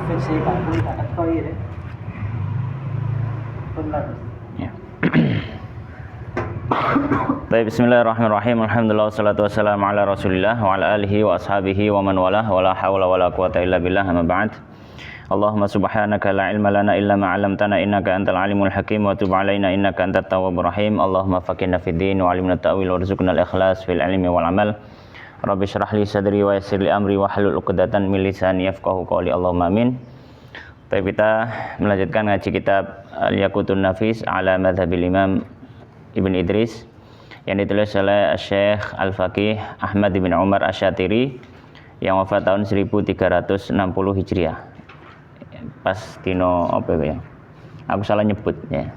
versi Pak Pun tak koi deh. Benar. Ya. Baik, bismillahirrahmanirrahim. Alhamdulillah wassalatu wassalamu ala Rasulillah wa ala alihi wa ashabihi wa man walah wa la haula wa la quwata illa billah amma ba'd. Allahumma subhanaka la ilma lana illa ma 'allamtana innaka antal alimul hakim wa tub 'alaina innaka antat tawwabur rahim. Allahumma faqihna fid din wa 'allimna ta'wil warzuqna al-ikhlas fil ilmi wal 'amal. Rabbi shrah li sadri wa yassir li amri wa hlul 'uqdatam min lisani yafqahu qawli. Allahumma amin. Baik, kita melanjutkan ngaji kitab Al-Yaqutun Nafis ala madhabil Imam Ibn Idris yang ditulis oleh Syekh Al-Faqih Ahmad bin Umar Asy-Syatiri yang wafat tahun 1360 Hijriah. Pas dino apa ya? Aku salah nyebut ya.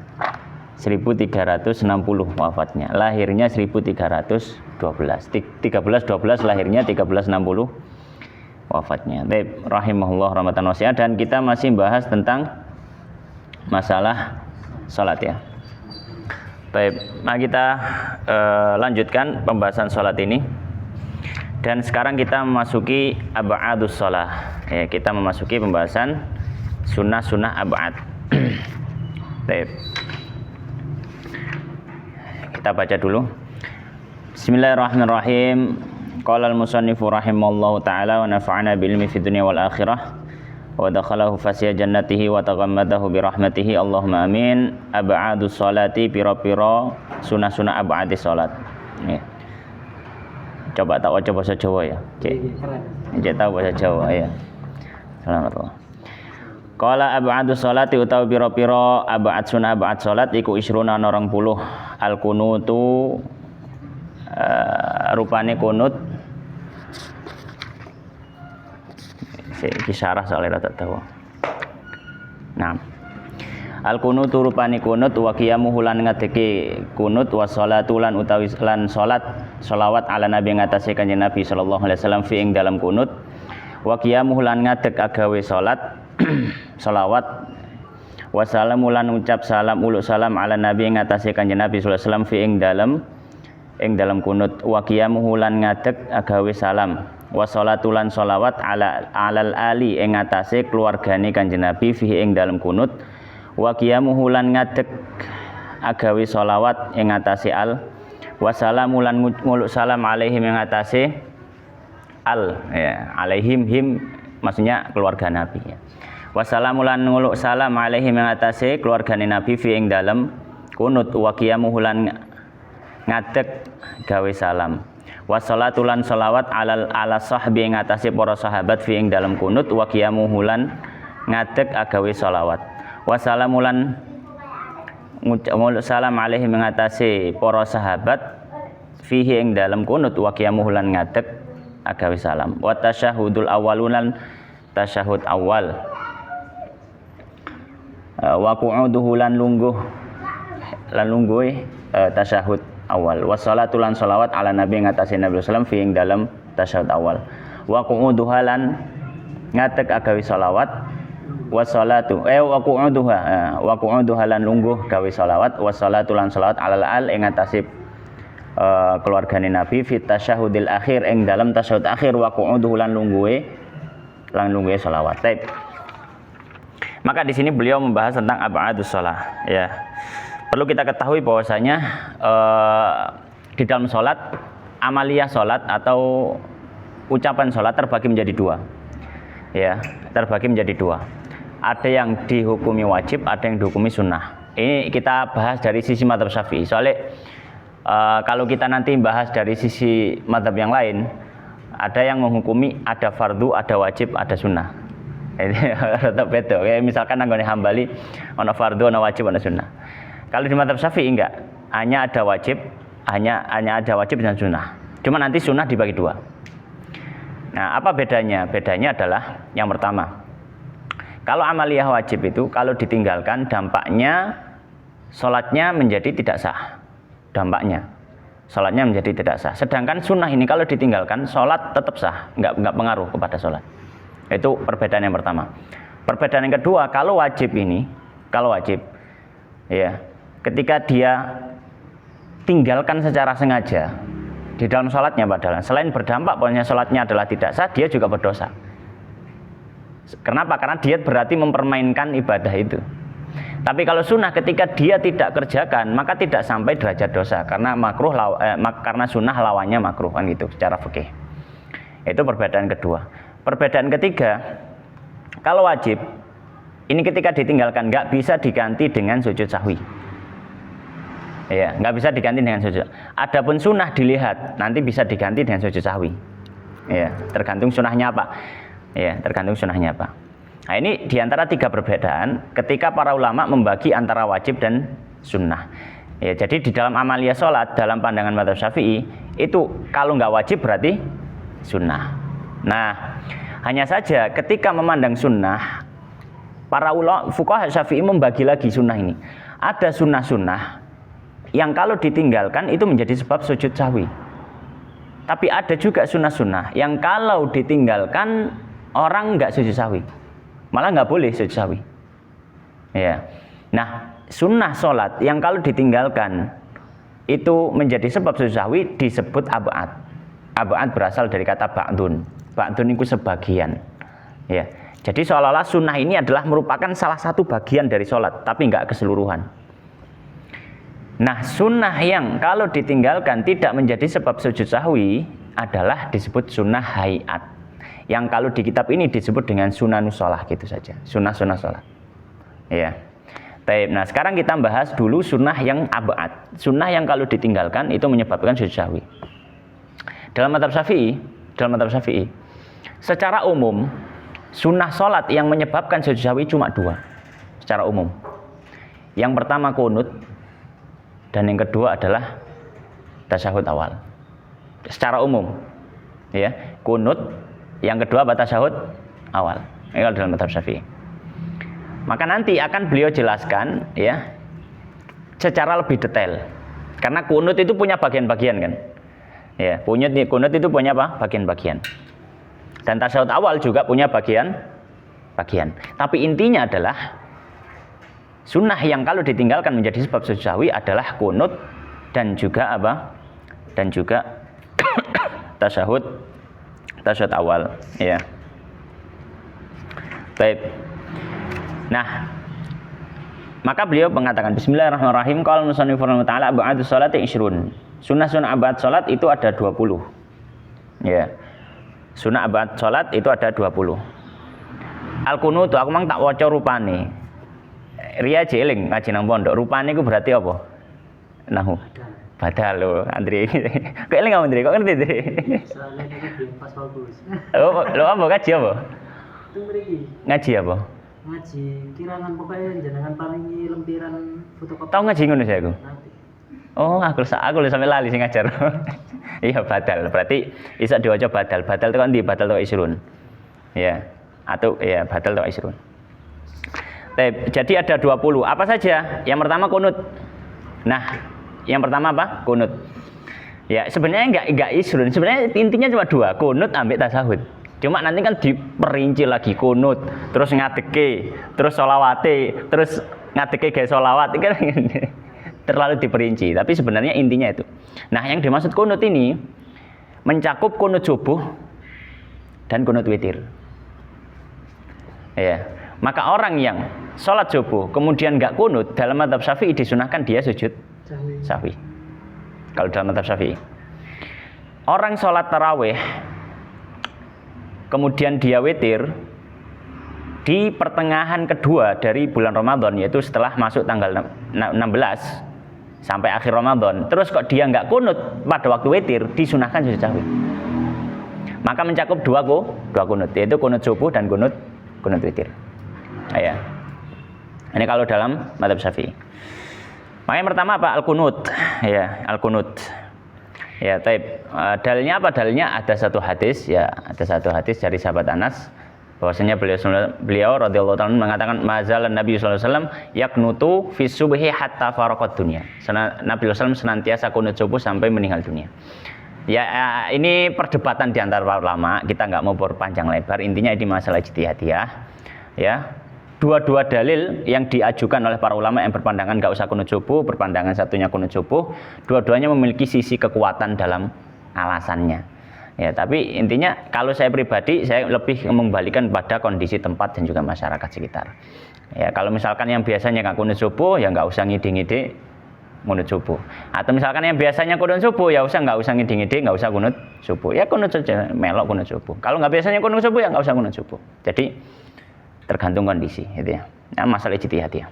1360 wafatnya. Lahirnya 1312. 1312 lahirnya, 1360 wafatnya. Baik, rahimahullah rahmatan wasi'ah, dan kita masih bahas tentang masalah salat ya. Baik, mari kita lanjutkan pembahasan salat ini. Dan sekarang kita memasuki ab'adus shalah. Ya, kita memasuki pembahasan sunnah-sunnah ab'ad. Baik. Kita baca dulu. Bismillahirrahmanirrahim. Qala al-musannifu rahimallahu ta'ala wa nafa'ana bil ilmi fid dunya wal akhirah wa dakhalahu fasya jannatihi wa taghammadahu bi rahmatihi Allahumma amin. Ab'adus sholati pira-pira sunah-sunah ab'adis salat. Ya. Coba tak waca bahasa Jawa ya. Cek tahu bahasa Jawa ya. Selamat. Qala ab'adus sholati utawi pira-pira ab'ad sunah ab'ad salat iku isruna 20. Al kunutu rupane kunut. Iki syarah soalnya tak tahu. Nah. Al kunutu rupane kunut wa qiyamuhu lan ngadeke kunut wa sholatu lan utawi lan salat sholawat ala nabi ngatasé kanjeng Nabi sallallahu alaihi wasallam fi ing dalam kunut wa qiyamuhu lan ngadeg agawe salat sholawat wa salamu lan ucap salam uluk salam ala nabi ngatasé kanjeng Nabi sallallahu alaihi wasallam fi ing dalam kunut wa qiyamuhu lan ngadeg agawe salam wa sholatu lan sholawat alal ali ing ngatasé keluargane kanjeng Nabi fi ing dalam kunut wa qiyamuhu lan ngadeg agawe sholawat ing ngatasé al wa salamu lan nguluk salam alaihim ing ngatasé al ya alaihim him maksudnya keluarga Nabi ya. Wa salamu lan nguluk salam alaihim ing ngatasé keluargane Nabi fi ing dalem kunut wa qiyamuhu lan ngadeg gawe salam wa sholatu lan sholawat ala sahbi ing ngatasé para sahabat fi ing dalem kunut wa qiyamuhu lan ngadeg agawe sholawat wassalamu lan nguluk salam alaihi mengatasi para sahabat fihi ing dalam kunut wa qiyamuhu lan ngadeg agawe salam wa tasyahudul awwalunan tasyahud awal wa qu'uduhu lan lungguh tasyahud awal wassalatu lan sholawat ala nabi ngatasi Nabi sallallahu alaihi wasallam fi ing dalam tasyahud awal wa qu'uduha lan ngadeg agawe sholawat wassalatu wa qu'uduha lan lungguh gawe sholawat wassalatu lan sholawat alal al ing atase keluargane Nabi fi tasyahudil akhir ing dalam tasyahud akhir wa qu'uduhu lan lungguhe sholawat. Baik. Maka di sini beliau membahas tentang ab'adus shalah ya. Perlu kita ketahui bahwasanya di dalam salat amaliyah salat atau ucapan salat terbagi menjadi dua. Ya, terbagi menjadi dua. Ada yang dihukumi wajib, ada yang dihukumi sunnah. Ini kita bahas dari sisi mazhab Syafi'i. Soalnya kalau kita nanti bahas dari sisi mazhab yang lain, ada yang menghukumi ada fardu, ada wajib, ada sunnah. Ini tetap beda. Kayak misalkan anggone Hambali, ana fardu, ana wajib, ana sunnah. Kalau di mazhab Syafi'i enggak, hanya ada wajib, hanya ada wajib dan sunnah. Cuma nanti sunnah dibagi dua. Nah, apa bedanya? Bedanya adalah yang pertama, kalau amaliyah wajib itu kalau ditinggalkan dampaknya sholatnya menjadi tidak sah. Dampaknya sholatnya menjadi tidak sah. Sedangkan sunnah ini kalau ditinggalkan sholat tetap sah, nggak pengaruh kepada sholat. Itu perbedaan yang pertama. Perbedaan yang kedua, kalau wajib, ya, ketika dia tinggalkan secara sengaja di dalam sholatnya, padahal selain berdampak bahwasanya sholatnya adalah tidak sah, dia juga berdosa. Kenapa? Karena diet berarti mempermainkan ibadah itu. Tapi kalau sunnah ketika dia tidak kerjakan maka tidak sampai derajat dosa karena karena sunnah lawannya makruh kan gitu secara fikih. Itu perbedaan kedua. Perbedaan ketiga, kalau wajib ini ketika ditinggalkan nggak bisa diganti dengan sujud sahwi. Ya, nggak bisa diganti dengan sujud. Adapun sunnah dilihat nanti bisa diganti dengan sujud sahwi. Ya, tergantung sunnahnya apa. Ya, tergantung sunnahnya apa. Nah, ini diantara tiga perbedaan ketika para ulama membagi antara wajib dan sunnah. Ya, jadi di dalam amalia sholat dalam pandangan mazhab Syafi'i itu kalau nggak wajib berarti sunnah. Nah, hanya saja ketika memandang sunnah para ulama fuqaha Syafi'i membagi lagi sunnah ini. Ada sunnah-sunnah yang kalau ditinggalkan itu menjadi sebab sujud sahwi. Tapi ada juga sunnah-sunnah yang kalau ditinggalkan orang nggak sujud sahwi. Malah nggak boleh sujud sahwi. Ya. Nah, sunnah sholat yang kalau ditinggalkan itu menjadi sebab sujud sahwi disebut ab'ad. Ab'ad berasal dari kata ba'dun. Ba'dun itu sebagian. Ya. Jadi seolah-olah sunnah ini adalah merupakan salah satu bagian dari sholat, tapi nggak keseluruhan. Nah, sunnah yang kalau ditinggalkan tidak menjadi sebab sujud sahwi adalah disebut sunnah hayat. Yang kalau di kitab ini disebut dengan sunanus sholah gitu saja, sunnah-sunnah sholat. Ya. Baik, nah sekarang kita bahas dulu sunnah yang ab'ad. Sunnah yang kalau ditinggalkan itu menyebabkan sujud sahwi. Dalam mazhab Syafi'i, secara umum sunnah sholat yang menyebabkan sujud sahwi cuma dua. Secara umum. Yang pertama kunut dan yang kedua adalah tasyahud awal. Secara umum, ya, kunut. Yang kedua tasyahud awal. Ini kalau dalam mazhab Syafi'i. Maka nanti akan beliau jelaskan ya secara lebih detail. Karena kunut itu punya bagian-bagian kan. Ya, kunut itu punya apa? Bagian-bagian. Dan tasyahud awal juga punya bagian-bagian. Tapi intinya adalah sunnah yang kalau ditinggalkan menjadi sebab sujud sahwi adalah kunut dan juga apa? Dan juga tasyahud awal, ya. Baik. Nah, maka beliau mengatakan Bismillahirrahmanirrahim. Qala musannif rahimahullah taala ba'dus sholati 20. Sunnah-sunnah abad sholat itu ada 20. Ya. Sunnah abad sholat itu ada 20. Al-qunut aku mang tak waca rupane. Ria jeling ngaji nang pondok. Rupane iku berarti apa? Nahu. Badal lo, Andre. Kok eling Andre? Kok ngerti, Andre? Soalnya tadi belum pas bagus. Lo apa ngaji apa? Itu mriki. Ngaji apa? Ngaji kirangan pokoknya jenengan paringi lempiran fotokopi. Tahu ngaji ngono sih aku. Nanti. Oh, aku sampai lali sing ngajar. Iya, badal. Berarti iso diwaca badal. Badal itu kan di badal itu isrun. Ya. Atau ya badal itu isrun. Jadi ada 20. Apa saja? Yang pertama kunut. Nah, yang pertama apa? Kunut. Ya, sebenarnya enggak isrun. Sebenarnya intinya cuma dua, kunut ambek tasahud. Cuma nanti kan diperinci lagi kunut, terus ngadeke, terus sholawate, terus ngadeke gawe sholawat. Itu kan terlalu diperinci, tapi sebenarnya intinya itu. Nah, yang dimaksud kunut ini mencakup kunut subuh dan kunut witir. Ya. Maka orang yang sholat subuh kemudian enggak kunut dalam mazhab Syafi'i disunahkan dia sujud sahwi. Kalau dalam mazhab Syafi'i. Orang sholat tarawih kemudian dia witir di pertengahan kedua dari bulan Ramadan, yaitu setelah masuk tanggal 16 sampai akhir Ramadan, terus kok dia nggak kunut pada waktu witir, disunahkan sujud sahwi. Maka mencakup dua kunut, yaitu kunut subuh dan kunut witir. Ya. Ini kalau dalam mazhab Syafi'i. Maka yang pertama apa? Al-qunut. Ya, al-qunut. Ya, taib. Dalilnya apa? Dalilnya ada satu hadis dari sahabat Anas bahwasanya beliau radhiyallahu ta'ala mengatakan mazalan Nabi sallallahu alaihi wasallam yaqnutu fi subhi hatta faraqat dunya. Nabi sallallahu alaihi wasallam senantiasa kunut subuh sampai meninggal dunia. Ya, ini perdebatan di antara para ulama, kita nggak mau berpanjang lebar. Intinya ini masalah ijtihadiyah. Ya. Dua-dua dalil yang diajukan oleh para ulama yang berpandangan nggak usah kunut subuh, berpandangan satunya kunut subuh, dua-duanya memiliki sisi kekuatan dalam alasannya. Ya, tapi intinya kalau saya pribadi saya lebih mengembalikan pada kondisi tempat dan juga masyarakat sekitar. Ya, kalau misalkan yang biasanya nggak kunut subuh, ya nggak usah ngide-ngide kunut subuh. Atau misalkan yang biasanya kunut subuh, ya nggak usah ngide-ngide, nggak usah kunut subuh. Ya kunut saja, melok kunut subuh. Kalau nggak biasanya kunut subuh, ya nggak usah kunut subuh. Jadi tergantung kondisi, gitu ya. Nah, masalah ijtihad ya.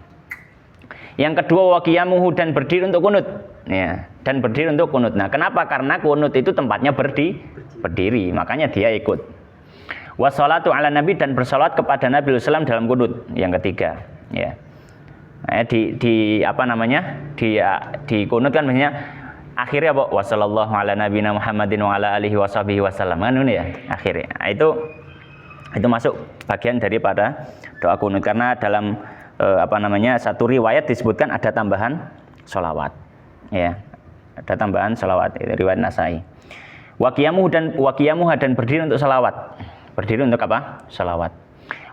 Yang kedua, waqiyamuhu dan berdiri untuk kunut. Ya, dan berdiri untuk kunut. Nah, kenapa? Karena kunut itu tempatnya berdiri, makanya dia ikut. Wassalatu ala nabi dan bersalat kepada Nabi sallallahu dalam kunut. Yang ketiga, ya. Di apa namanya? Di kunut kan biasanya akhirnya apa? Wassallallahu ala nabiyina Muhammadin wa ala alihi washabihi wasallam. Kan ini ya, akhirnya. Nah, itu masuk bagian daripada doa kunut karena dalam apa namanya satu riwayat disebutkan ada tambahan sholawat, ya, ada tambahan sholawat, itu riwayat Nasai. Waqiyamuhu dan berdiri untuk sholawat, berdiri untuk apa? Sholawat.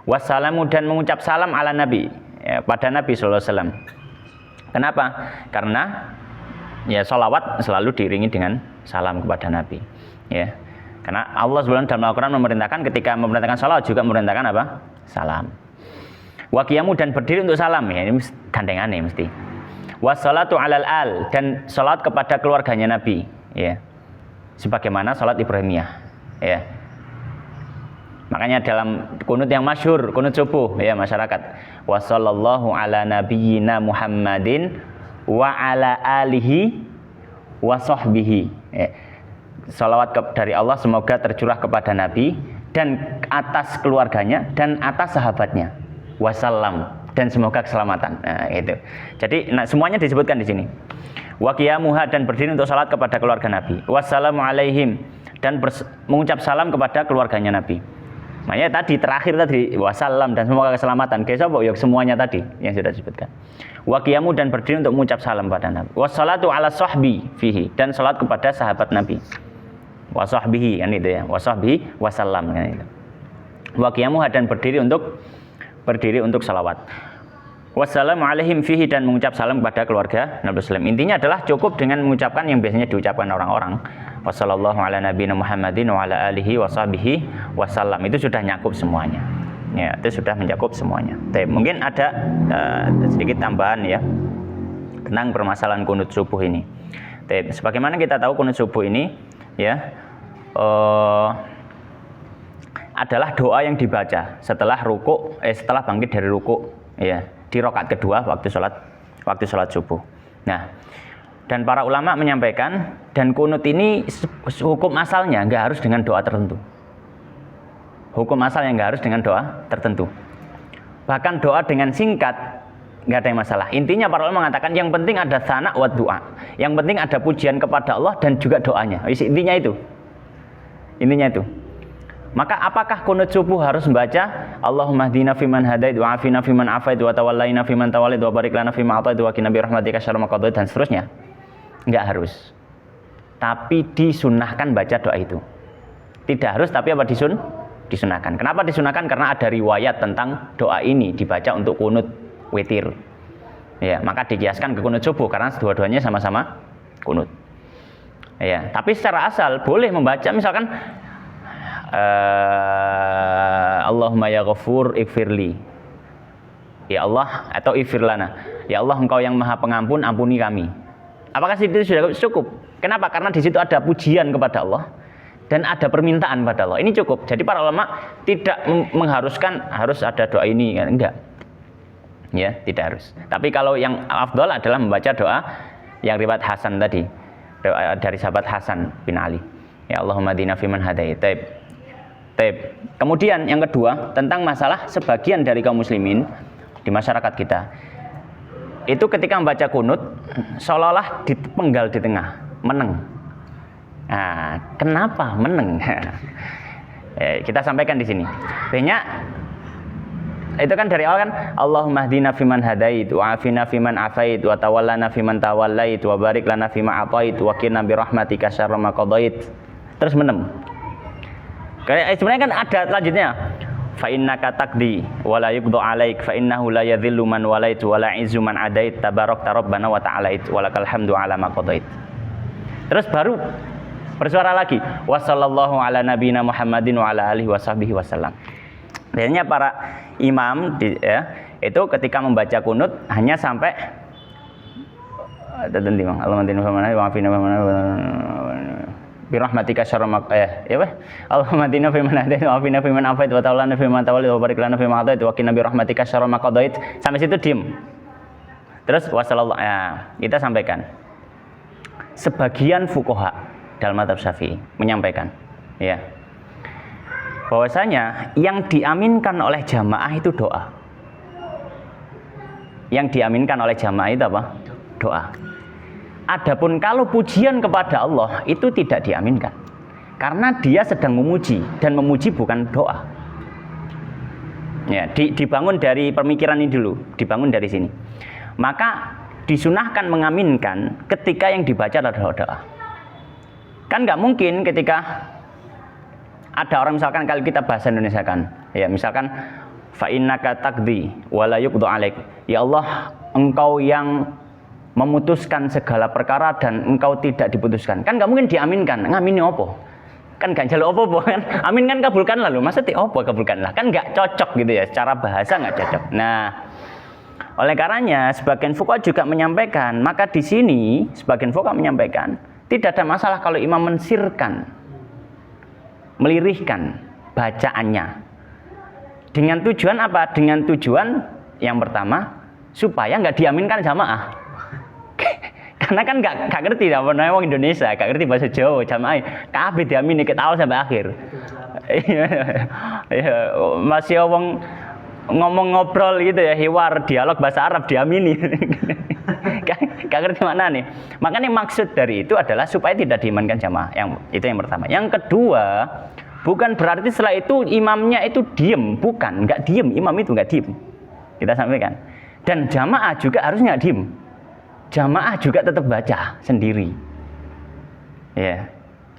Wassalamu dan mengucap salam ala Nabi, ya, pada Nabi sallallahu alaihi wasallam. Kenapa? Karena ya sholawat selalu diiringi dengan salam kepada Nabi, ya. Karena Allah SWT dalam Al-Quran memerintahkan ketika memerintahkan sholawat juga memerintahkan apa? Salam. Waqiyamu dan berdiri untuk salam, ya ini gandengannya mesti. Wassalatu alal al dan salat kepada keluarganya Nabi, ya. Sebagaimana salat Ibrahimiyah, ya. Makanya dalam kunut yang masyhur, kunut subuh, ya masyarakat. Wassallallahu ala nabiyyina Muhammadin wa ala alihi wa sahbihi. Ya. Salawat dari Allah semoga tercurah kepada Nabi dan atas keluarganya dan atas sahabatnya. Wasallam dan semoga keselamatan. Nah, itu. Jadi semuanya disebutkan di sini. Waqiyamuha dan berdiri untuk salat kepada keluarga Nabi. Wassalamu alaihim dan mengucap salam kepada keluarganya Nabi. Makanya tadi terakhir tadi wasallam dan semoga keselamatan. Kayak sapa ya semuanya tadi yang sudah disebutkan. Waqiyamu dan berdiri untuk mengucap salam kepada Nabi. Wassalatu ala sahbi fihi dan salat kepada sahabat Nabi. Wasahbihi kan itu ya. Wasahbihi wasallam kan itu. Waqiyamuha dan berdiri untuk salawat. Wassalamu alaihim fihi dan mengucap salam kepada keluarga Nabi sallallahu. Intinya adalah cukup dengan mengucapkan yang biasanya diucapkan orang-orang. Wassallallahu ala nabiyina Muhammadin wa ala alihi washabihi wasallam. Itu sudah nyakup semuanya. Ya, itu sudah mencakup semuanya. Tapi mungkin ada sedikit tambahan ya tentang permasalahan kunut subuh ini. Tapi sebagaimana kita tahu kunut subuh ini ya adalah doa yang dibaca setelah setelah bangkit dari ruku, ya, di rakaat kedua waktu sholat subuh. Nah, dan para ulama menyampaikan dan kunut ini hukum asalnya nggak harus dengan doa tertentu. Hukum asalnya nggak harus dengan doa tertentu. Bahkan doa dengan singkat nggak ada yang masalah. Intinya para ulama mengatakan yang penting ada sana wa doa. Yang penting ada pujian kepada Allah dan juga doanya. Intinya itu. Maka apakah kunut subuh harus membaca Allahumma hdina fiman hadait wa afina fiman afait wa tawallaina fiman tawallait wa barik lana fima atait wa qina bi rahmatika syarra ma qadait dan seterusnya? Enggak harus. Tapi disunahkan baca doa itu. Tidak harus tapi apa disunahkan. Kenapa disunahkan? Karena ada riwayat tentang doa ini dibaca untuk kunut witir. Ya, maka dikiaskan ke kunut subuh karena dua-duanya sama-sama kunut. Ya, tapi secara asal boleh membaca misalkan Allahumma ya ghafur ighfirli. Ya Allah atau ighfir lana. Ya Allah engkau yang maha pengampun, ampuni kami. Apakah itu sudah cukup? Kenapa? Karena di situ ada pujian kepada Allah dan ada permintaan pada Allah. Ini cukup. Jadi para ulama tidak mengharuskan harus ada doa ini, enggak. Ya, tidak harus. Tapi kalau yang afdal adalah membaca doa yang riwayat Hasan tadi. Doa dari sahabat Hasan bin Ali. Ya Allahumma hdina fiman hadait. Kemudian yang kedua tentang masalah sebagian dari kaum muslimin di masyarakat kita itu ketika membaca kunut seolah-olah dipenggal di tengah, meneng. Nah, kenapa meneng? Kita sampaikan di sini. Banyak itu kan dari awal kan Allahumma hdina fiman hadait wa afina fiman afait wa tawallana fiman tawallait wa barik lana fima atait wa qina bi rahmatika syarra ma qadait. Terus menem. Sebenarnya kan ada selanjutnya. Fa innaka taqdi wa la yuqda 'alaik fa innahu la yadhillu man walait wa la 'izzu man adait tabarakta rabbana wa ta'alait wa lakal hamdu 'ala ma qadait. Terus baru Bersuara lagi. Wassallallahu ala nabiyina Muhammadin wa ala alihi washabihi wasallam. Biasanya para imam itu ketika membaca kunut hanya sampai tertentu. Allahumma inna wa afina bi rahmatika syarra ma Allahumma inna fi man hadait wa afina fi man afait wa tawallana fi man tawallait wa barik lana fi ma hadait wa qina bi rahmatika syarra ma qadait. Sampai situ diam. Terus wasallallahu kita sampaikan. Sebagian fuqaha dalam mazhab Syafi'i menyampaikan bahwasanya yang diaminkan oleh jamaah itu doa. Yang diaminkan oleh jamaah itu apa? Doa. Adapun kalau pujian kepada Allah itu tidak diaminkan. Karena dia sedang memuji dan memuji bukan doa. Ya, dibangun dari pemikiran ini dulu, dibangun dari sini. Maka disunahkan mengaminkan ketika yang dibaca adalah doa. Kan nggak mungkin ketika ada orang misalkan kalau kita bahasa Indonesia kan, ya misalkan fa innaka taqdi wa la yuqdu alaik. Ya Allah, engkau yang memutuskan segala perkara dan engkau tidak diputuskan. Kan nggak mungkin diaminkan. Ngamini apa? Kan gak jaluk apa-apa kan? Amin kan kabulkan lalu. Maksudnya apa kabulkanlah? Kan nggak cocok gitu ya. Secara bahasa nggak cocok. Nah, oleh karenanya sebagian fuqaha juga menyampaikan, maka di sini sebagian fuqaha menyampaikan tidak ada masalah kalau imam mensirkan, melirihkan bacaannya. Dengan tujuan apa? Dengan tujuan yang pertama supaya nggak diaminkan jamaah. Karena kan nggak ngerti apa namanya orang Indonesia, nggak ngerti bahasa Jawa jamaah. Kabeh diamini kita awal sampai akhir. Iya, masih orang ngomong ngobrol gitu ya, hiwar dialog bahasa Arab diamini. Gak ngerti mana nih. Makanya maksud dari itu adalah supaya tidak diimankan jamaah. Itu yang pertama. Yang kedua, bukan berarti setelah itu imamnya itu diem, bukan, nggak diem. Imam itu nggak diem. Kita sampaikan. Dan jamaah juga harus nggak diem. Jamaah juga tetap baca sendiri. Ya.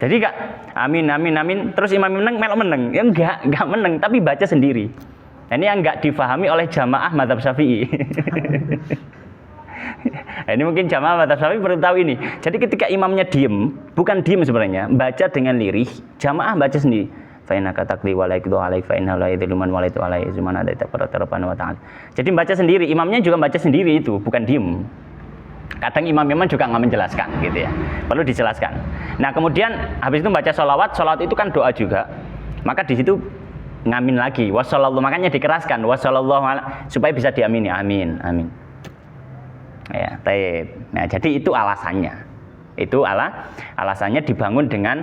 Jadi enggak amin amin amin terus imam meneng melok meneng. Ya enggak meneng tapi baca sendiri. Nah, ini yang enggak difahami oleh jamaah mazhab Syafi'i. Nah, ini mungkin jamaah mazhab Syafi'i perlu tahu ini. Jadi ketika imamnya diem, bukan diem sebenarnya, baca dengan lirih, jamaah baca sendiri. Fa innaka taqdi wa la yaqdu alaik fa inna la yadhlimu man walaitu alai zaman ada taqrabbana wa ta'ala. Jadi baca sendiri, imamnya juga baca sendiri itu, bukan diem. Kadang imam-imam juga nggak menjelaskan gitu ya, perlu dijelaskan. Nah kemudian habis itu baca sholawat itu kan doa juga. Maka di situ ngamin lagi, wassallallahu, makanya dikeraskan wassallallahu supaya bisa diamini, amin, amin. Ya, taib. Nah jadi itu alasannya, alasannya dibangun dengan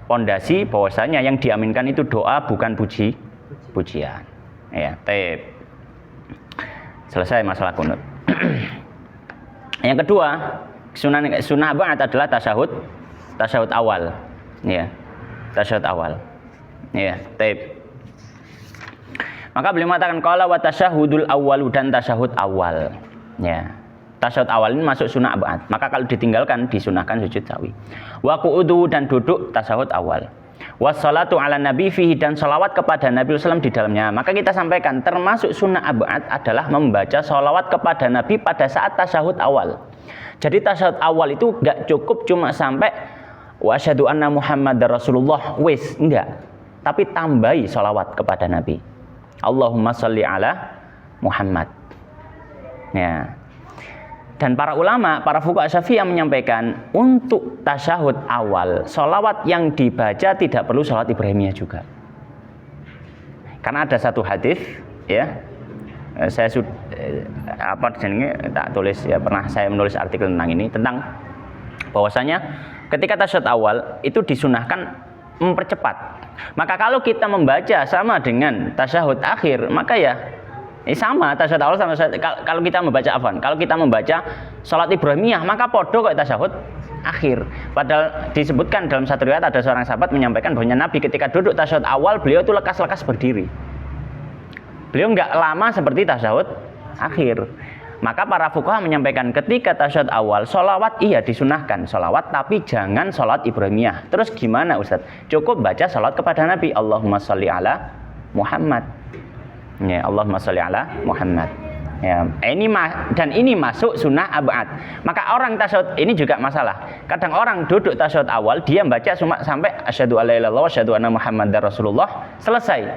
pondasi bahwasanya yang diaminkan itu doa bukan pujian. Ya, taib. Selesai masalah kunut. Yang kedua, sunnah banget adalah tasyahud awal. Ya. Tasyahud awal. Ya, taib. Maka beliau mengatakan qala wa tasyahudul awwalu, dan tasyahud awal. Ya. Tasyahud awal ini masuk sunnah banget. Maka kalau ditinggalkan disunahkan sujud sawi. Wa qu'udu, dan duduk tasyahud awal. Wassalatu ala nabi fihi, dan salawat kepada Nabi SAW di dalamnya. Maka kita sampaikan termasuk sunnah abad adalah membaca salawat kepada Nabi pada saat tasyahud awal. Jadi tasyahud awal itu enggak cukup cuma sampai wa asyhadu anna Muhammadar Rasulullah wis, enggak. Tapi tambahi salawat kepada Nabi. Allahumma sholli ala Muhammad. Ya. Dan para ulama, para fuqaha Syafi'i yang menyampaikan untuk tasyahud awal, sholawat yang dibaca tidak perlu sholawat Ibrahimiyah juga. Karena ada satu hadis, ya, saya tak tulis ya, pernah saya menulis artikel tentang ini, tentang bahwasanya ketika tasyahud awal itu disunahkan mempercepat. Maka kalau kita membaca sama dengan tasyahud akhir, maka ya sama tasyahud awal sama kalau kita membaca kalau kita membaca salat Ibrahimiyah maka podo kok tasyahud akhir. Padahal disebutkan dalam satu riwayat ada seorang sahabat menyampaikan bahwa Nabi ketika duduk tasyahud awal beliau itu lekas-lekas berdiri. Beliau enggak lama seperti tasyahud akhir. Maka para fuqaha menyampaikan ketika tasyahud awal sholawat iya disunahkan sholawat, tapi jangan sholat Ibrahimiyah. Terus gimana Ustaz? Cukup baca sholawat kepada Nabi, Allahumma sholli ala Muhammad. Ya, Allahumma sholli ala Muhammad. Ya, dan ini masuk sunnah ab'ad. Maka orang tasyahud ini juga masalah. Kadang orang duduk tasyahud awal, dia baca cuma sampai asyhadu alla ilaha illallah wa asyhadu anna muhammadar rasulullah, selesai.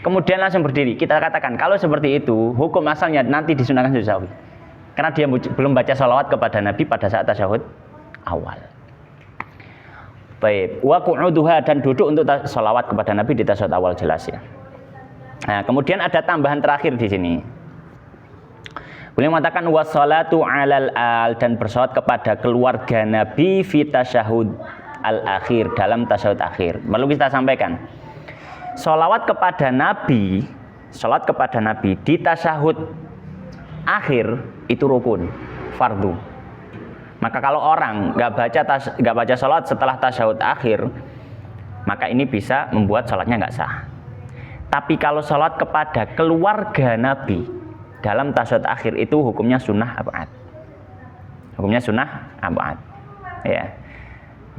Kemudian langsung berdiri. Kita katakan kalau seperti itu, hukum asalnya nanti disunahkan sujud sahwi. Karena dia belum baca sholawat kepada Nabi pada saat tasyahud awal. Baik, wa qu'uduha, dan duduk untuk sholawat kepada Nabi di tasyahud awal, jelas ya. Nah, kemudian ada tambahan terakhir di sini. Beliau mengatakan wassalatu 'alal al, dan bersolawat kepada keluarga Nabi fi tasyahud al-akhir, dalam tasyahud akhir. Perlu kita sampaikan. Sholawat kepada Nabi di tasyahud akhir itu rukun, fardu. Maka kalau orang nggak baca sholawat setelah tasyahud akhir, maka ini bisa membuat sholatnya nggak sah. Tapi kalau sholawat kepada keluarga Nabi dalam tasyahud akhir itu hukumnya sunnah ab'ad. Hukumnya sunnah ab'ad. Ya.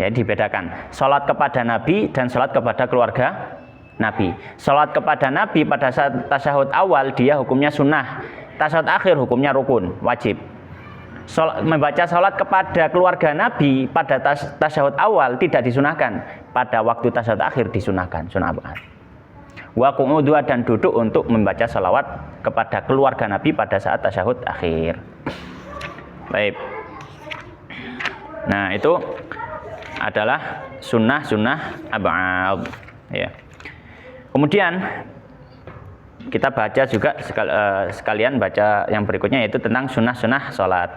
Ya, dibedakan. Salat kepada Nabi dan salat kepada keluarga Nabi. Salat kepada Nabi pada saat tasyahud awal dia hukumnya sunnah. Tasyahud akhir hukumnya rukun, wajib. Membaca salat kepada keluarga Nabi pada tasyahud awal tidak disunahkan. Pada waktu tasyahud akhir disunahkan, sunnah ab'ad. Wa qu'udu, dan duduk untuk membaca salawat kepada keluarga Nabi pada saat tasyahud akhir. Baik. Nah, itu adalah sunnah ab'ad ya. Kemudian kita baca juga sekalian baca yang berikutnya, yaitu tentang sunnah salat.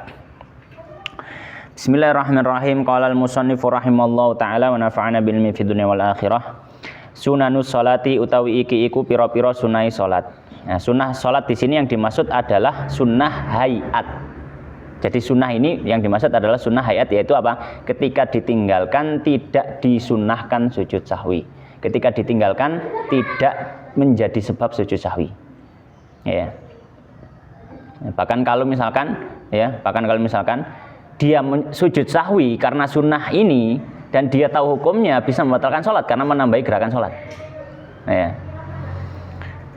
Bismillahirrahmanirrahim. Qala al-musannifu rahimallahu taala wa nafa'ana bil ilmi fid dunya wal akhirah. Sunanus sholati utawi iki iku pira-pira sunai salat. Nah, sunnah salat di sini yang dimaksud adalah sunnah hayat. Jadi sunnah ini yang dimaksud adalah sunnah hayat, yaitu apa? Ketika ditinggalkan tidak disunnahkan sujud sahwi. Ketika ditinggalkan tidak menjadi sebab sujud sahwi. Ya. Bahkan kalau misalkan dia sujud sahwi karena sunnah ini dan dia tahu hukumnya, bisa membatalkan sholat karena menambahi gerakan sholat. Ya.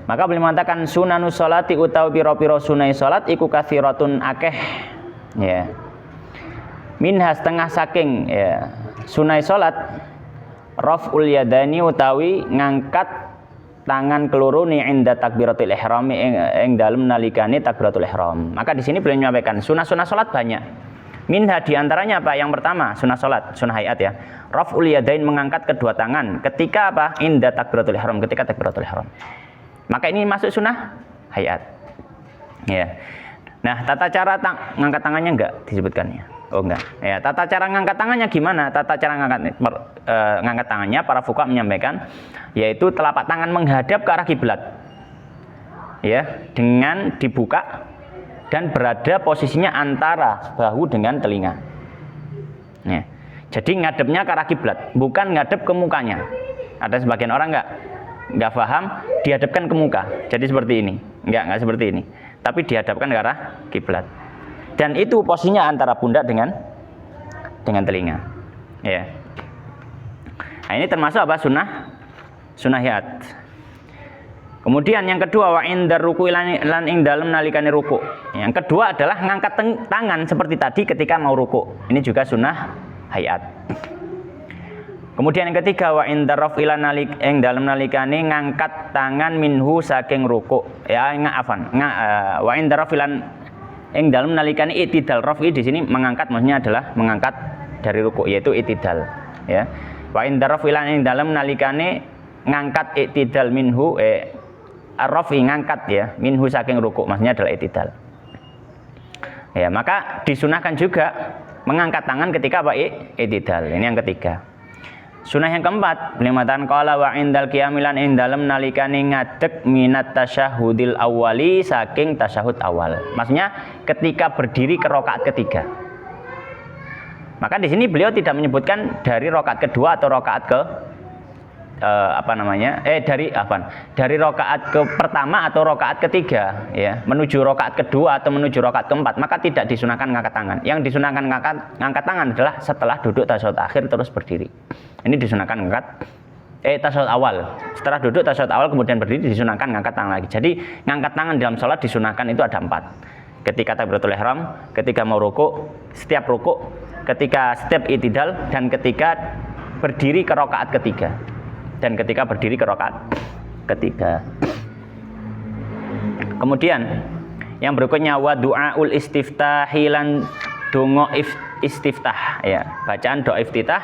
Maka beliau mengatakan sunanus sholati utawi pira-pira sunai sholat iku kathiratun akeh. Ya. Minha setengah saking ya sunai sholat raf'ul yadani utawi ngangkat tangan keloro ni inda takbiratul ihram ing dalem nalikane takbiratul ihram. Maka di sini beliau menyampaikan sunah-sunah sholat banyak. Minha diantaranya apa? Yang pertama sunnah salat, sunnah hayat ya. Raf'ul yadain, mengangkat kedua tangan ketika apa? Inda takbiratul ihram, ketika takbiratul ihram. Maka ini masuk sunnah hayat. Ya. Nah, tata cara ngangkat tangannya enggak disebutkannya. Oh enggak. Ya, tata cara ngangkat tangannya gimana? Tata cara ngangkat tangannya para fuqaha menyampaikan yaitu telapak tangan menghadap ke arah kiblat. Ya, dengan dibuka dan berada posisinya antara bahu dengan telinga. Ya. Jadi ngadepnya ke arah kiblat, bukan ngadep ke mukanya. Ada sebagian orang nggak paham, dihadapkan ke muka. Jadi seperti ini, nggak seperti ini. Tapi dihadapkan ke arah kiblat. Dan itu posisinya antara pundak dengan telinga. Ya. Nah, ini termasuk apa? Sunnah hayat. Kemudian yang kedua wa indar ruku lan ing dalem nalikane ruku. Yang kedua adalah ngangkat tangan seperti tadi ketika mau ruku. Ini juga sunnah hayat. Kemudian yang ketiga wa indar raf'ilan nalik ing dalem nalikane ngangkat tangan minhu saking ruku. Ya wa indar raf'ilan ing dalem nalikane i'tidal. Raf'i di sini mengangkat, maksudnya adalah mengangkat dari ruku, yaitu i'tidal ya. Wa indar raf'ilan ing dalem nalikane ngangkat i'tidal minhu ar-rafi, ngangkat ya, minhu saking ruku, maksudnya adalah i'tidal. Ya, maka disunahkan juga mengangkat tangan ketika apa? I'tidal. Ini yang ketiga. Sunnah yang keempat, beliau mengatakan qala wa indal qiyamilan ing dalem nalikane ngadeg minat tasyahudil awali, saking tasyahud awal. Maksudnya ketika berdiri ke rakaat ketiga. Maka di sini beliau tidak menyebutkan dari rakaat kedua atau rakaat ke dari rakaat ke pertama atau rakaat ketiga ya, menuju rakaat kedua atau menuju rakaat keempat, maka tidak disunahkan ngangkat tangan. Yang disunahkan ngangkat tangan adalah setelah duduk tasyahud akhir terus berdiri. Ini disunahkan ngangkat Tasyahud awal. Setelah duduk tasyahud awal kemudian berdiri disunahkan ngangkat tangan lagi. Jadi ngangkat tangan dalam sholat disunahkan itu ada 4. Ketika takbiratul ihram, ketika mau rukuk, setiap rukuk, ketika setiap i'tidal, dan ketika berdiri ke rakaat ketiga. Dan ketika berdiri ke rakaat ketiga. Kemudian yang berikutnya wa du'aul istiftahi lan donga istiftah ya, bacaan doa iftitah,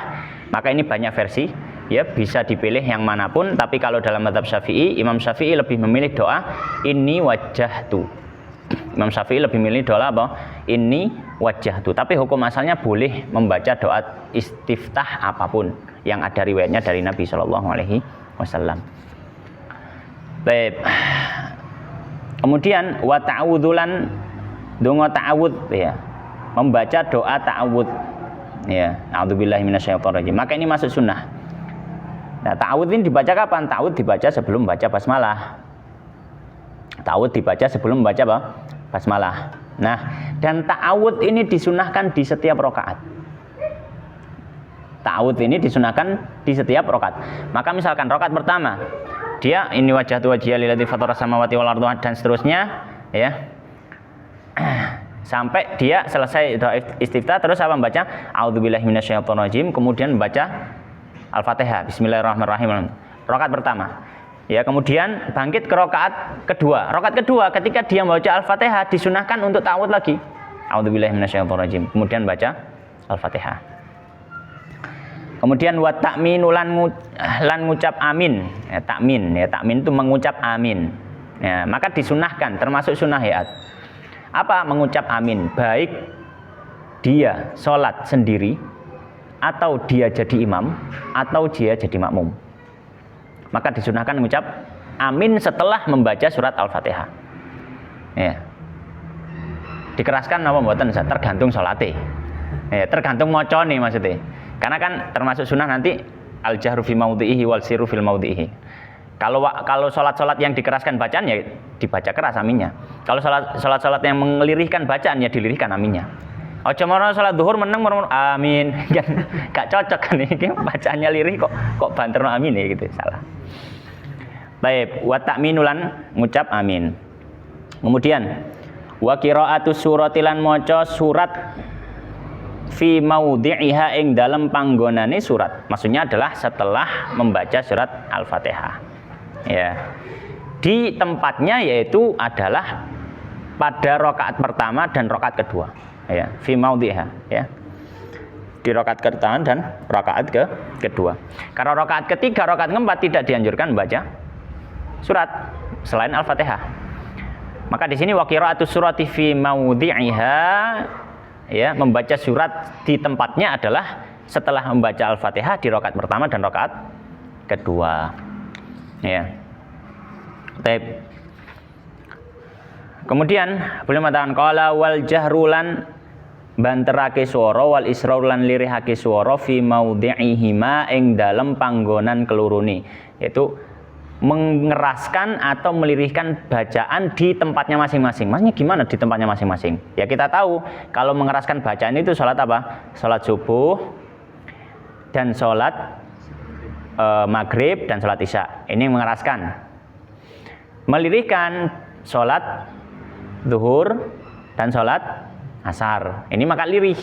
maka ini banyak versi ya, bisa dipilih yang manapun, tapi kalau dalam mazhab Syafi'i, Imam Syafi'i lebih memilih doa inni wajjahtu. Imam Syafi'i lebih memilih doa apa? Inni wajjahtu. Tapi hukum asalnya boleh membaca doa istiftah apapun yang ada riwayatnya dari Nabi Shallallahu alaihi wasallam. Baik. Kemudian wa ta'awudzulan donga ta'awud ya. Membaca doa ta'awud ya, a'udzubillahi minasyaitonirrajim. Maka ini masuk sunnah. Nah, ta'awud ini dibaca kapan? Ta'awud dibaca sebelum baca basmalah. Ta'awud dibaca sebelum baca apa? Basmalah. Nah, dan ta'awud ini disunahkan di setiap rakaat. Ta'awud ini disunahkan di setiap rakaat. Maka misalkan rakaat pertama, dia ini wajhatu wajhiya lilladzii fatara samawati wal ardha dan seterusnya ya. Sampai dia selesai doa istiftah, terus apa membaca a'udzubillahi minasyaitonirrajim, kemudian membaca Al-Fatihah, bismillahirrahmanirrahim. Rakaat pertama. Ya, kemudian bangkit ke rakaat kedua. Rakaat kedua ketika dia membaca Al-Fatihah disunahkan untuk ta'awudz lagi. A'udzubillahi minasyaitonirrajim. Kemudian baca Al-Fatihah. Kemudian wa ta'minu lan ngucap amin. Ya, takmin itu mengucap amin. Ya, maka disunahkan termasuk sunnah hayat. Apa mengucap amin? Baik dia sholat sendiri, atau dia jadi imam, atau dia jadi makmum. Maka disunahkan mengucap amin setelah membaca surat Al-Fatihah. Ya. Dikeraskan apa mboten? Tergantung sholate. Ya, tergantung mocone maksudnya. Karena kan termasuk sunnah nanti al-jahru fi maudhihi wal sirru fil maudhihi. Kalau sholat yang dikeraskan bacaan ya dibaca keras aminnya. Kalau sholat yang mengelirihkan bacaan ya dilirihkan aminnya. Ojo mono sholat zuhur meneng amin. Gak cocok kan ini bacaannya lirih kok banterno amin ya gitu, salah. Baik, wa ta'minulan ngucap amin. Kemudian wa qira'atus suratilan maca surat fi maudhi'iha ing dalam panggonane surat. Maksudnya adalah setelah membaca surat Al-Fatihah. Ya. Di tempatnya yaitu adalah pada rakaat pertama dan rakaat kedua. Ya, fi maudhi'iha ya. Di rakaat pertama dan rakaat kedua. Karena rakaat ketiga, rakaat keempat tidak dianjurkan membaca surat selain Al-Fatihah. Maka di sini wa qira'atus surati fi maudhi'iha ya, membaca surat di tempatnya adalah setelah membaca Al-Fatihah di rakaat pertama dan rakaat kedua. Ya. Baik. Kemudian boleh mengatakan qala wal jahrulan banterake swara wal israulan lirihake swara fi maudhi'ihima ing dalem panggonan kelurune, yaitu mengeraskan atau melirihkan bacaan di tempatnya masing-masing. Maksudnya gimana di tempatnya masing-masing? Ya kita tahu kalau mengeraskan bacaan itu sholat apa? Sholat subuh dan sholat maghrib dan sholat isya. Ini mengeraskan. Melirihkan sholat zuhur dan sholat asar. Ini maka lirih.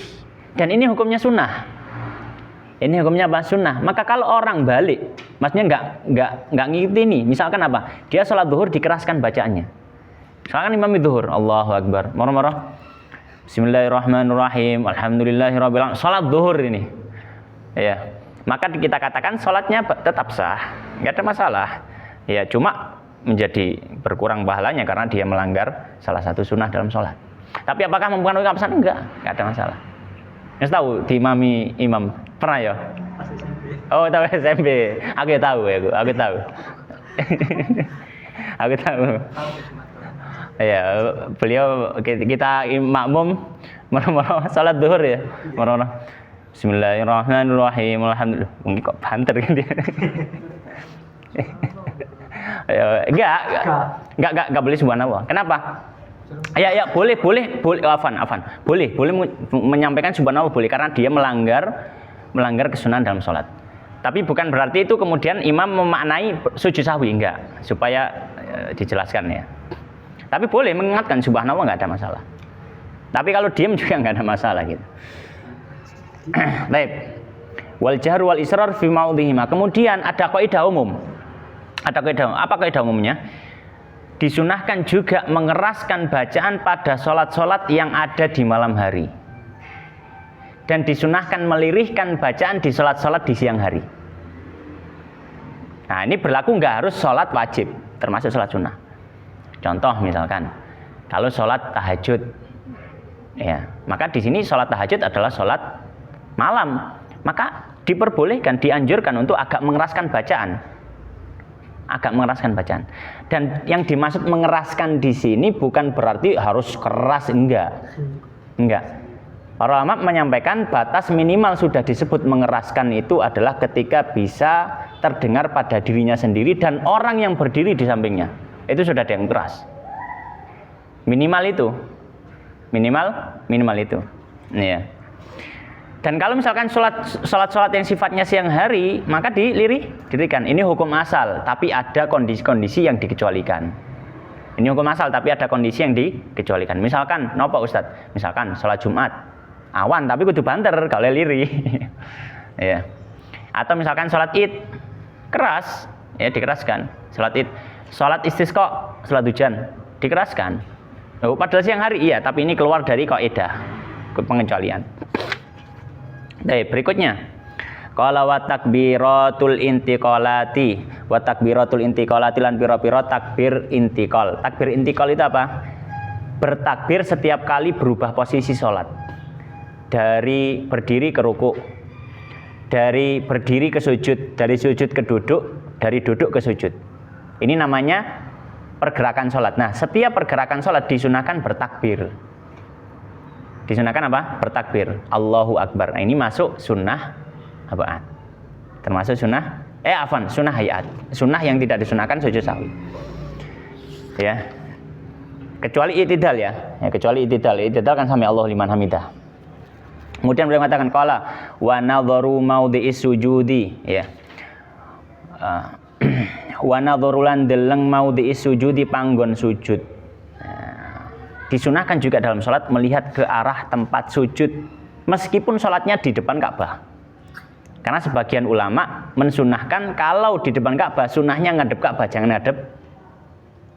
Dan ini hukumnya sunnah. Ini hukumnya apa? Sunnah. Maka kalau orang balik, maksudnya nggak ngikuti ini. Misalkan apa? Dia sholat zuhur dikeraskan bacaannya. Misalkan imam zuhur, Allahu Akbar, moro-moro, Bismillahirrahmanirrahim, Alhamdulillahirabbil alamin. Sholat zuhur ini, ya. Maka kita katakan sholatnya tetap sah, nggak ada masalah. Ya, cuma menjadi berkurang pahalanya karena dia melanggar salah satu sunnah dalam sholat. Tapi apakah mempengaruhi keabsahan? Enggak ada masalah. Mas tahu diimami imam pernah ya? Pas SMP. Oh, tahu SMP. Aku tahu ya, aku tahu. Aku tahu. Ya, beliau kita makmum moro-moro salat zuhur ya. Moro-moro Bismillahirrahmanirrahim. Alhamdulillah. Mungkin kok banter gitu. Ya, enggak boleh subhanallah. Kenapa? Ya boleh afan. Boleh menyampaikan subhanallah boleh karena dia melanggar kesunahan dalam sholat. Tapi bukan berarti itu kemudian imam memaknai sujud sahwi, enggak, supaya dijelaskan ya. Tapi boleh mengingatkan subhanallah, enggak ada masalah. Tapi kalau diam juga enggak ada masalah gitu. Baik. Wal jahr wal israr fi maudhihima. Kemudian ada kaidah umum. Ada kaidah. Apa kaidah umumnya? Disunahkan juga mengeraskan bacaan pada sholat-sholat yang ada di malam hari. Dan disunahkan melirihkan bacaan di sholat-sholat di siang hari. Nah, ini berlaku nggak harus sholat wajib, termasuk sholat sunnah. Contoh misalkan, kalau sholat tahajud, ya, maka di sini sholat tahajud adalah sholat malam, maka diperbolehkan, dianjurkan untuk agak mengeraskan bacaan. Agak mengeraskan bacaan. Dan yang dimaksud mengeraskan di sini bukan berarti harus keras, enggak. Para ulama menyampaikan batas minimal sudah disebut mengeraskan itu adalah ketika bisa terdengar pada dirinya sendiri dan orang yang berdiri di sampingnya. Itu sudah ada yang keras. Minimal itu. Minimal itu. Ya. Dan kalau misalkan sholat yang sifatnya siang hari, maka dilirihkan. Ini hukum asal, tapi ada kondisi-kondisi yang dikecualikan. Ini hukum asal, tapi ada kondisi yang dikecualikan. Misalkan, nopo Ustadz? Misalkan sholat Jumat, awan tapi kudu banter kalau lirih. Ya. Atau misalkan sholat Id, keras, ya dikeraskan. Sholat Id, sholat istisqa, sholat hujan, dikeraskan. Oh, padahal siang hari, iya, tapi ini keluar dari kaidah pengecualian. Baik, berikutnya. Qala wa takbiratul intiqalati lan pira-pira takbir intiqal. Takbir intiqal itu apa? Bertakbir setiap kali berubah posisi sholat. Dari berdiri ke ruku, dari berdiri ke sujud, dari sujud ke duduk, dari duduk ke sujud. Ini namanya pergerakan sholat. Nah, setiap pergerakan sholat disunahkan bertakbir. Disunahkan apa? Bertakbir. Allahu Akbar. Nah, ini masuk sunnah apaan? Termasuk sunnah sunnah hayat. Sunnah yang tidak disunahkan sujud sahwi. Ya. Kecuali i'tidal ya. Kecuali i'tidal. I'tidal kan sami Allahu liman hamidah. Kemudian beliau mengatakan qala wa nadharu maudhi'is sujudi, ya. Wa nadharu lan deleng maudhi'is sujudi panggon sujud. Disunahkan juga dalam sholat melihat ke arah tempat sujud meskipun sholatnya di depan Ka'bah. Karena sebagian ulama mensunahkan kalau di depan Ka'bah sunnahnya ngadep Ka'bah, jangan ngadep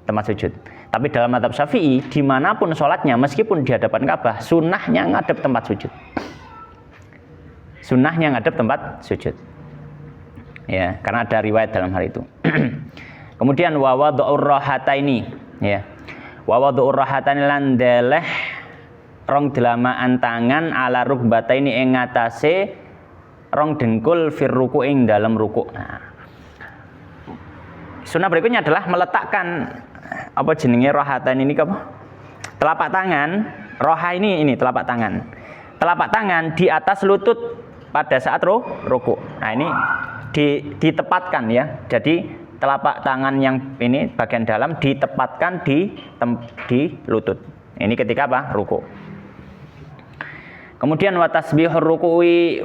tempat sujud. Tapi dalam mazhab Syafi'i dimanapun sholatnya meskipun di hadapan Ka'bah sunnahnya ngadep tempat sujud. Sunnahnya ngadep tempat sujud. Ya, karena ada riwayat dalam hal itu. Kemudian wa wad'ur rahataini, ya. Wa wad'ur rahatani lan deleh rong delamaan tangan ala rukbataini ing ngatasé rong dengkul fir ruku ing dalam ruku. Nah, sunnah berikutnya adalah meletakkan apa jenenge rahatan ini apa? Telapak tangan, roha ini telapak tangan. Telapak tangan di atas lutut pada saat ruku. Nah, ini ditepatkan ya. Jadi telapak tangan yang ini bagian dalam ditepatkan di lutut. Ini ketika apa? Ruku. Kemudian wa tasbihur ruku'i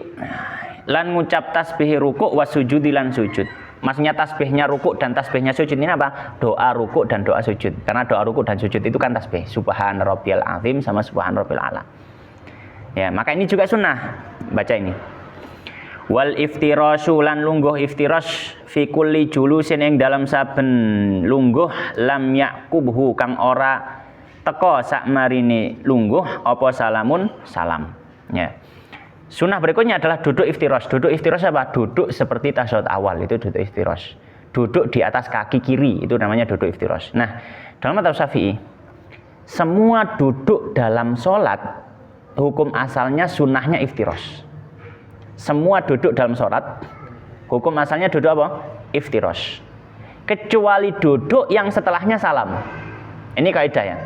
lan ngucap tasbih ruku' wa sujudi lan sujud. Maksudnya tasbihnya ruku' dan tasbihnya sujud ini apa? Doa ruku' dan doa sujud. Karena doa ruku' dan sujud itu kan tasbih. Subhan rabbiyal azim sama subhan rabbil a'la. Ya, maka ini juga sunnah baca ini. Wal iftirashu lan lungguh iftiras fi kulli julusin ing dalam saben lungguh lam yaqubhu kang ora teka sak marine lungguh apa salamun salam. Ya. Sunnah berikutnya adalah duduk iftiras. Duduk iftiras apa? Duduk seperti tasyahud awal, itu duduk iftiras. Duduk di atas kaki kiri, itu namanya duduk iftiras. Nah, dalam mazhab Syafi'i semua duduk dalam sholat hukum asalnya sunnahnya iftiras. Semua duduk dalam sholat hukum asalnya duduk apa? Iftiras. Kecuali duduk yang setelahnya salam. Ini kaidah ya.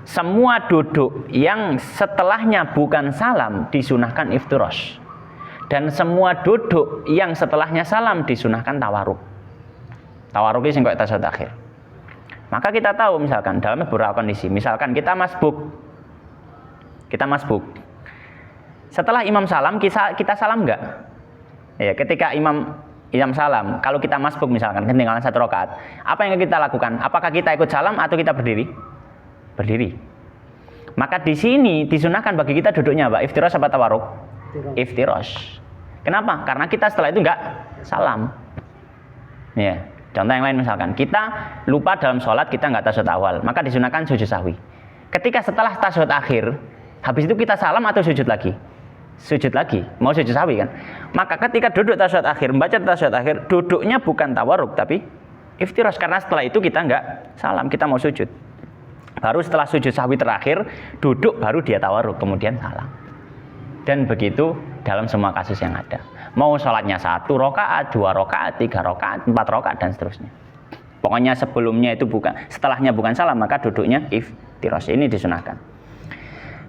Semua duduk yang setelahnya bukan salam disunahkan iftiras. Dan semua duduk yang setelahnya salam disunahkan tawarruk. Tawarruk ini sing kaya tasyahud akhir. Maka kita tahu misalkan dalam beberapa kondisi, misalkan kita masbuk. Setelah imam salam, kita salam enggak? Ya, ketika imam imam salam, kalau kita masbuk misalkan ketinggalan 1 rakaat, apa yang kita lakukan? Apakah kita ikut salam atau kita berdiri? Berdiri. Maka di sini disunahkan bagi kita duduknya apa? Iftirash apa tawarruk? Iftirash. Kenapa? Karena kita setelah itu enggak salam. Ya, contoh yang lain misalkan kita lupa dalam sholat kita enggak tasyahud awal, maka disunahkan sujud sahwi. Ketika setelah tasyahud akhir, habis itu kita salam atau sujud lagi? Sujud lagi, mau sujud sahwi kan? Maka ketika duduk tasyahud akhir, membaca tasyahud akhir, duduknya bukan tawarruk tapi iftirash, karena setelah itu kita enggak salam, kita mau sujud. Baru setelah sujud sahwi terakhir, duduk baru dia tawarruk, kemudian salam. Dan begitu dalam semua kasus yang ada. Mau sholatnya 1 rakaat, 2 rakaat, 3 rakaat, 4 rakaat dan seterusnya. Pokoknya sebelumnya itu bukan, setelahnya bukan salam, maka duduknya iftirash. Ini disunahkan.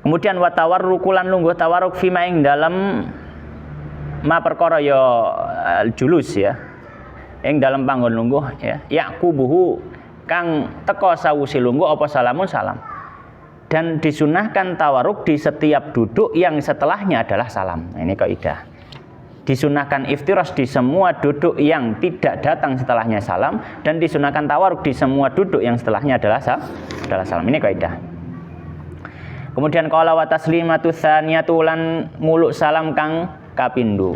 Kemudian wa tawarrukulan lungguh tawarruk fima ing dalam ma perkara ya julus ya. Ing dalam panggon lungguh ya. Yaqubuhu kang teko sawusi lungguh apa salamun salam. Dan disunahkan tawarruk di setiap duduk yang setelahnya adalah salam. Nah, ini kaidah. Disunahkan iftirash di semua duduk yang tidak datang setelahnya salam, dan disunahkan tawarruk di semua duduk yang setelahnya adalah salam. Ini kaidah. Kemudian qala wa taslimatu tsaniyatu lan muluk salam kang kapindho.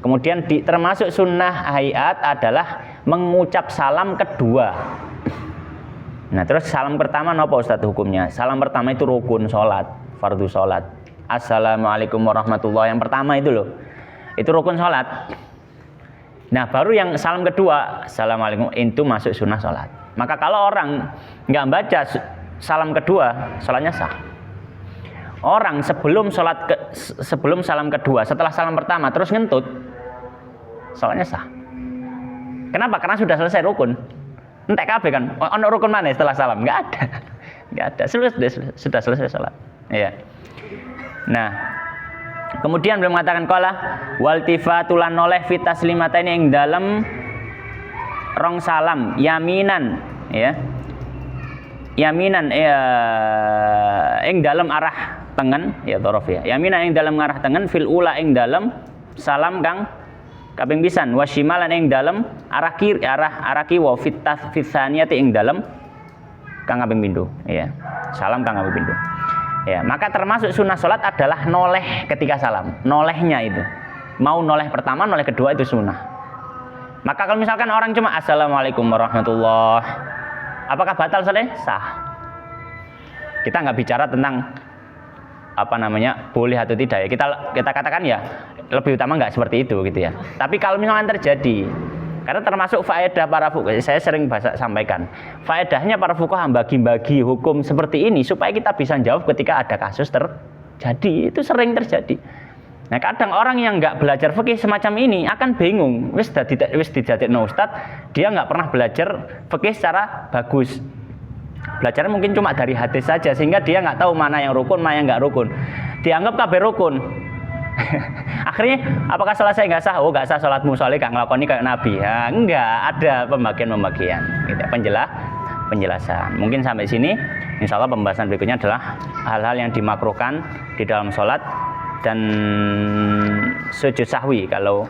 Kemudian termasuk sunnah hayat adalah mengucap salam kedua. Nah, terus salam pertama napa Ustaz hukumnya? Salam pertama itu rukun salat, fardu salat. Assalamualaikum warahmatullahi, yang pertama itu loh. Itu rukun salat. Nah, baru yang salam kedua, assalamualaikum, itu masuk sunnah salat. Maka kalau orang nggak baca salam kedua, salatnya sah. Orang sebelum salam kedua, setelah salam pertama terus ngentut, salatnya sah. Kenapa? Karena sudah selesai rukun. Entek kabeh kan, ono rukun mana setelah salam? Enggak ada. Enggak ada. Sudah selesai salat. Iya. Nah, kemudian beliau mengatakan qala waltifatulan noleh fi taslimatain ing dalam rong salam yaminan ya. Yaminan ing dalam arah tengen ya dhorof ya. Yaminan ing dalam arah tengen fil ula ing dalam salam kang kaping pisan wasyimalan ing dalem arah kiri arah kiwa fitas fisaniyati ing dalem kang kaping pindho ya. Salam kang kaping pindho. Ya, maka termasuk sunnah salat adalah noleh ketika salam. Nolehnya itu. Mau noleh pertama, noleh kedua itu sunnah. Maka kalau misalkan orang cuma assalamualaikum warahmatullahi, apakah batal salatnya? Sah. Kita nggak bicara tentang boleh atau tidak ya. Kita katakan ya lebih utama nggak seperti itu gitu ya. Tapi kalau misalnya terjadi, karena termasuk faedah para fuqaha, saya sering sampaikan, faedahnya para fuqaha bagi-bagi hukum seperti ini supaya kita bisa jawab ketika ada kasus terjadi. Itu sering terjadi. Nah, kadang orang yang nggak belajar fikih semacam ini akan bingung. Wis didadekno ustaz, dia nggak pernah belajar fikih secara bagus. Belajarnya mungkin cuma dari hadis saja, sehingga dia nggak tahu mana yang rukun, mana yang nggak rukun. Dianggap kabeh rukun. Akhirnya apakah salat saya nggak sah? Oh, nggak sah salatmu soalnya nggak ngelakoni kayak Nabi. Ya, enggak, ada pembagian gitu, penjelasan. Mungkin sampai sini. Insya Allah pembahasan berikutnya adalah hal-hal yang dimakruhkan di dalam sholat dan sujud sahwi, kalau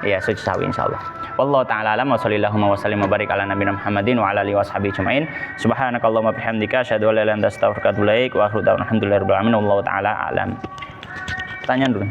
ya sujud sahwi insya Allah. Wallahu ta'ala alam wa sallallahu wa sallim wa barik ala nabiyina Muhammadin wa ala alihi washabihi ajmain. Subhanakallahumma bihamdika asyhadu an la ilaha illa anta astaghfiruka wa atubu ilaik wa akhiru da'wana alhamdulillahi rabbil alamin. Wallahu ta'ala alam. Tanya dulu.